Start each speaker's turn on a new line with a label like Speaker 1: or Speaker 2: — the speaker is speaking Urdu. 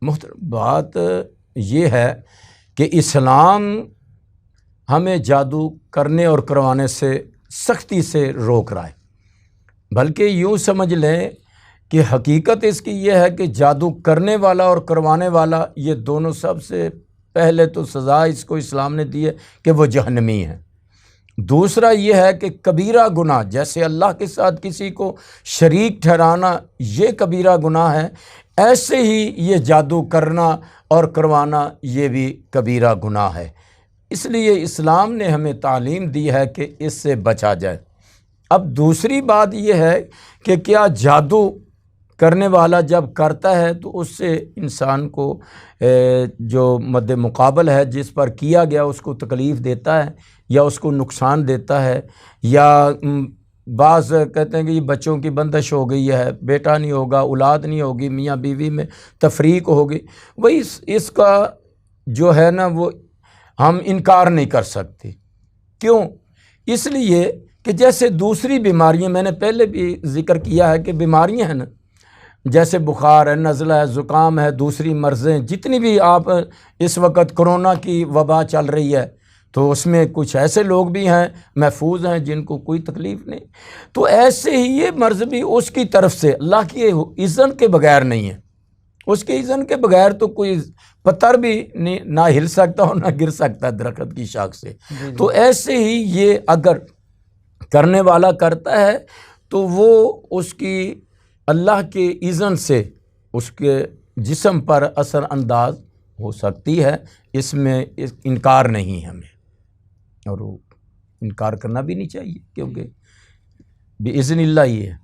Speaker 1: محترم بات یہ ہے کہ اسلام ہمیں جادو کرنے اور کروانے سے سختی سے روک رہا ہے، بلکہ یوں سمجھ لیں کہ حقیقت اس کی یہ ہے کہ جادو کرنے والا اور کروانے والا یہ دونوں سب سے پہلے تو سزا اس کو اسلام نے دی ہے کہ وہ جہنمی ہے۔ دوسرا یہ ہے کہ کبیرہ گناہ، جیسے اللہ کے ساتھ کسی کو شریک ٹھہرانا یہ کبیرہ گناہ ہے، ایسے ہی یہ جادو کرنا اور کروانا یہ بھی کبیرہ گناہ ہے۔ اس لیے اسلام نے ہمیں تعلیم دی ہے کہ اس سے بچا جائے۔ اب دوسری بات یہ ہے کہ کیا جادو کرنے والا جب کرتا ہے تو اس سے انسان کو جو مد مقابل ہے جس پر کیا گیا اس کو تکلیف دیتا ہے یا اس کو نقصان دیتا ہے، یا بعض کہتے ہیں کہ یہ بچوں کی بندش ہو گئی ہے، بیٹا نہیں ہوگا، اولاد نہیں ہوگی، میاں بیوی میں تفریق ہوگی، وہی اس کا جو ہے نا وہ ہم انکار نہیں کر سکتے۔ کیوں؟ اس لیے کہ جیسے دوسری بیماریاں میں نے پہلے بھی ذکر کیا ہے کہ بیماریاں ہیں نا، جیسے بخار ہے، نزلہ ہے، زکام ہے، دوسری مرضیں جتنی بھی آپ اس وقت کرونا کی وبا چل رہی ہے تو اس میں کچھ ایسے لوگ بھی ہیں محفوظ ہیں جن کو کوئی تکلیف نہیں، تو ایسے ہی یہ مرض بھی اس کی طرف سے اللہ کی اذن کے بغیر نہیں ہے۔ اس کے اذن کے بغیر تو کوئی پتھر بھی نہ ہل سکتا اور نہ گر سکتا درخت کی شاخ سے۔ تو ایسے ہی یہ اگر کرنے والا کرتا ہے تو وہ اس کی اللہ کے اذن سے اس کے جسم پر اثر انداز ہو سکتی ہے، اس میں انکار نہیں ہے ہمیں، اور انکار کرنا بھی نہیں چاہیے کیونکہ بِإِذْنِ اللہ ہی ہے۔